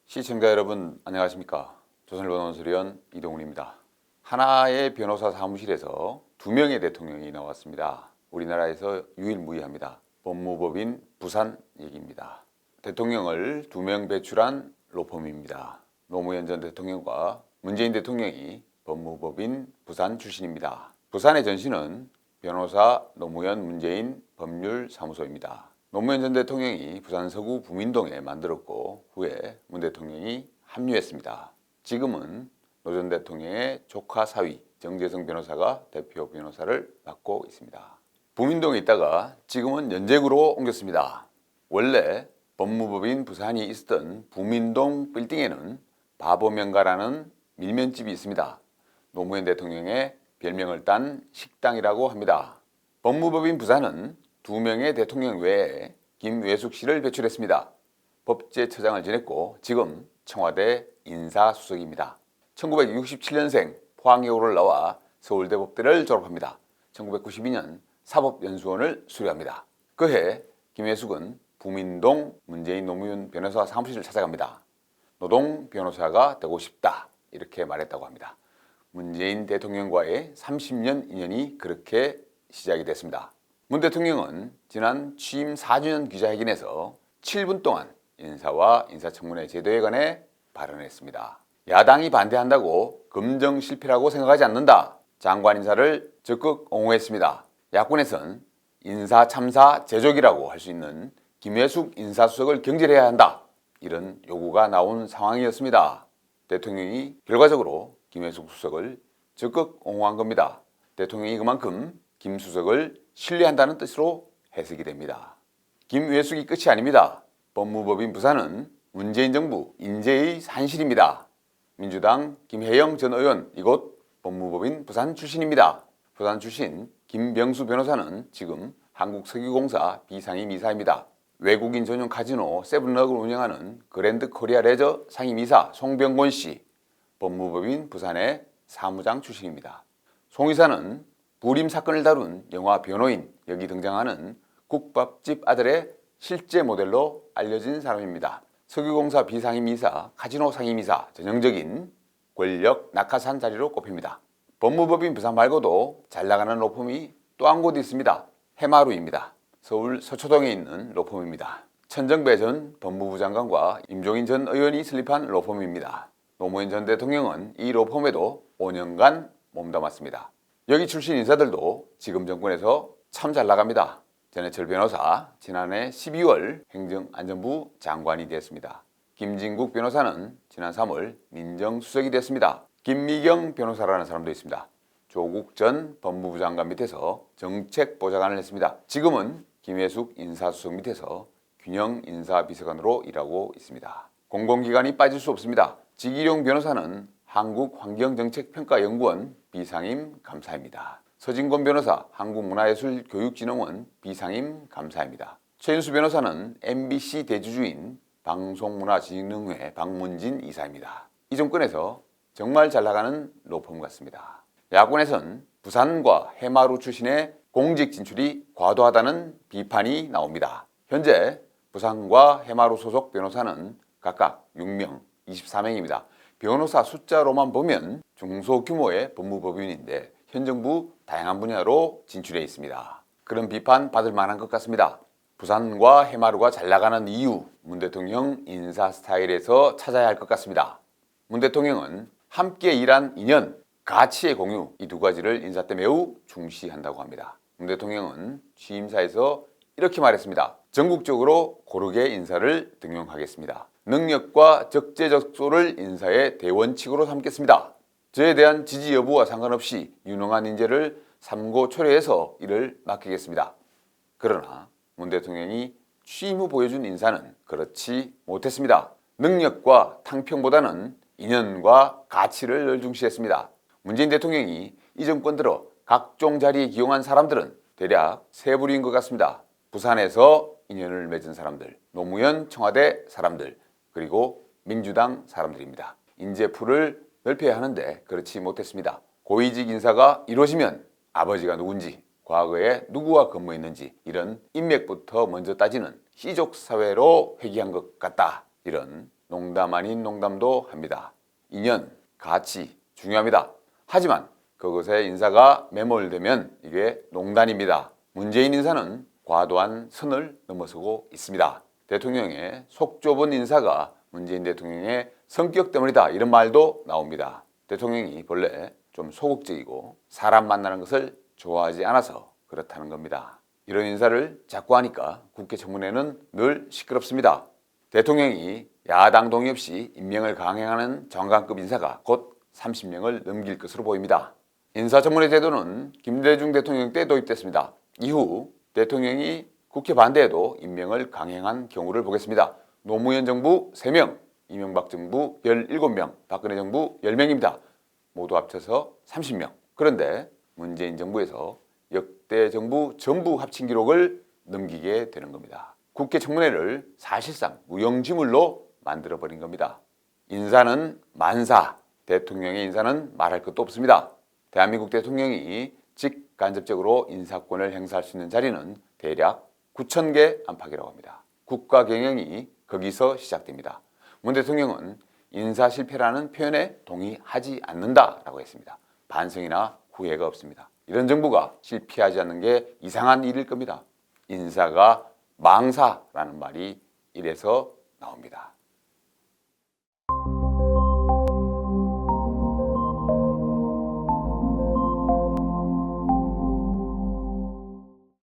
시청자 여러분 안녕하십니까. 조선일보 논설위원 이동훈입니다. 하나의 변호사 사무실에서 2명의 대통령이 나왔습니다. 우리나라에서 유일무이합니다. 법무법인 부산 얘기입니다. 대통령을 2명 배출한 로펌입니다. 노무현 전 대통령과 문재인 대통령이 법무법인 부산 출신입니다. 부산의 전신은 변호사 노무현 문재인 법률사무소입니다. 노무현 전 대통령이 부산 서구 부민동에 만들었고 후에 문 대통령이 합류했습니다. 지금은 노 전 대통령의 조카 사위 정재성 변호사가 대표 변호사를 맡고 있습니다. 부민동에 있다가 지금은 연제구로 옮겼습니다. 원래 법무법인 부산이 있었던 부민동 빌딩에는 바보명가라는 밀면집이 있습니다. 노무현 대통령의 별명을 딴 식당이라고 합니다. 법무법인 부산은 2명의 대통령 외에 김외숙 씨를 배출했습니다. 법제처장을 지냈고 지금 청와대 인사수석입니다. 1967년생 포항여고를 나와 서울대 법대를 졸업합니다. 1992년 사법연수원을 수료합니다. 그해 김외숙은 부민동 문재인 노무현 변호사 사무실을 찾아갑니다. 노동 변호사가 되고 싶다 이렇게 말했다고 합니다. 문재인 대통령과의 30년 인연이 그렇게 시작이 됐습니다. 문 대통령은 지난 취임 4주년 기자회견에서 7분 동안 인사와 인사청문회 제도에 관해 발언했습니다. 야당이 반대한다고 검정 실패라고 생각하지 않는다. 장관 인사를 적극 옹호했습니다. 야권에선 인사 참사 제조기라고 할 수 있는 김외숙 인사수석을 경질해야 한다. 이런 요구가 나온 상황이었습니다. 대통령이 결과적으로 김외숙 수석을 적극 옹호한 겁니다. 대통령이 그만큼 김 수석을 신뢰한다는 뜻으로 해석이 됩니다. 김외숙이 끝이 아닙니다. 법무법인 부산은 문재인 정부 인재의 산실입니다. 민주당 김혜영 전 의원 이곳 법무법인 부산 출신입니다. 부산 출신 김병수 변호사는 지금 한국석유공사 비상임이사입니다. 외국인 전용 카지노 세븐럭을 운영하는 그랜드 코리아 레저 상임이사 송병곤 씨, 법무법인 부산의 사무장 출신입니다. 송 이사는 부림 사건을 다룬 영화 변호인, 여기 등장하는 국밥집 아들의 실제 모델로 알려진 사람입니다. 석유공사 비상임이사, 카지노 상임이사, 전형적인 권력 낙하산 자리로 꼽힙니다. 법무법인 부산 말고도 잘나가는 로펌이 또 한 곳 있습니다. 해마루입니다. 서울 서초동에 있는 로펌입니다. 천정배 전 법무부 장관과 임종인 전 의원이 설립한 로펌입니다. 노무현 전 대통령은 이 로펌에도 5년간 몸담았습니다. 여기 출신 인사들도 지금 정권에서 참 잘 나갑니다. 전해철 변호사 지난해 12월 행정안전부 장관이 됐습니다. 김진국 변호사는 지난 3월 민정수석이 됐습니다. 김미경 변호사라는 사람도 있습니다. 조국 전 법무부 장관 밑에서 정책보좌관을 했습니다. 지금은 김외숙 인사수석 밑에서 균형 인사비서관으로 일하고 있습니다. 공공기관이 빠질 수 없습니다. 지기룡 변호사는 한국환경정책평가연구원 비상임 감사입니다. 서진권 변호사 한국문화예술교육진흥원 비상임 감사입니다. 최윤수 변호사는 MBC 대주주인 방송문화진흥회 박문진 이사입니다. 이 정권에서 정말 잘 나가는 로펌 같습니다. 야권에선 부산과 해마루 출신의 공직 진출이 과도하다는 비판이 나옵니다. 현재 부산과 해마루 소속 변호사는 각각 6명, 24명입니다. 변호사 숫자로만 보면 중소규모의 법무법인인데 현 정부 다양한 분야로 진출해 있습니다. 그런 비판 받을 만한 것 같습니다. 부산과 해마루가 잘 나가는 이유, 문 대통령 인사 스타일에서 찾아야 할 것 같습니다. 문 대통령은 함께 일한 인연, 가치의 공유 이 두 가지를 인사 때 매우 중시한다고 합니다. 문 대통령은 취임사에서 이렇게 말했습니다. 전국적으로 고르게 인사를 등용하겠습니다. 능력과 적재적소를 인사의 대원칙으로 삼겠습니다. 저에 대한 지지 여부와 상관없이 유능한 인재를 삼고초려해서 이를 맡기겠습니다. 그러나 문 대통령이 취임 후 보여준 인사는 그렇지 못했습니다. 능력과 탕평보다는 인연과 가치를 늘 중시했습니다. 문재인 대통령이 이 정권 들어 각종 자리에 기용한 사람들은 대략 세 부류인 것 같습니다. 부산에서 인연을 맺은 사람들, 노무현 청와대 사람들, 그리고 민주당 사람들입니다. 인재풀을 넓혀야 하는데 그렇지 못했습니다. 고위직 인사가 이루어지면 아버지가 누군지, 과거에 누구와 근무했는지 이런 인맥부터 먼저 따지는 시족사회로 회귀한 것 같다. 이런 농담 아닌 농담도 합니다. 인연, 가치 중요합니다. 하지만 그것에 인사가 매몰되면 이게 농단입니다. 문재인 인사는 과도한 선을 넘어서고 있습니다. 대통령의 속 좁은 인사가 문재인 대통령의 성격 때문이다, 이런 말도 나옵니다. 대통령이 본래 좀 소극적이고 사람 만나는 것을 좋아하지 않아서 그렇다는 겁니다. 이런 인사를 자꾸 하니까 국회 청문회는 늘 시끄럽습니다. 대통령이 야당 동의 없이 임명을 강행하는 장관급 인사가 곧 30명을 넘길 것으로 보입니다. 인사청문회 제도는 김대중 대통령 때 도입됐습니다. 이후 대통령이 국회 반대에도 임명을 강행한 경우를 보겠습니다. 노무현 정부 3명, 이명박 정부 17명, 박근혜 정부 10명입니다. 모두 합쳐서 30명. 그런데 문재인 정부에서 역대 정부 전부 합친 기록을 넘기게 되는 겁니다. 국회 청문회를 사실상 무용지물로 만들어버린 겁니다. 인사는 만사, 대통령의 인사는 말할 것도 없습니다. 대한민국 대통령이 직간접적으로 인사권을 행사할 수 있는 자리는 대략 9,000개 안팎이라고 합니다. 국가 경영이 거기서 시작됩니다. 문 대통령은 인사 실패라는 표현에 동의하지 않는다라고 했습니다. 반성이나 후회가 없습니다. 이런 정부가 실패하지 않는 게 이상한 일일 겁니다. 인사가 망사라는 말이 이래서 나옵니다.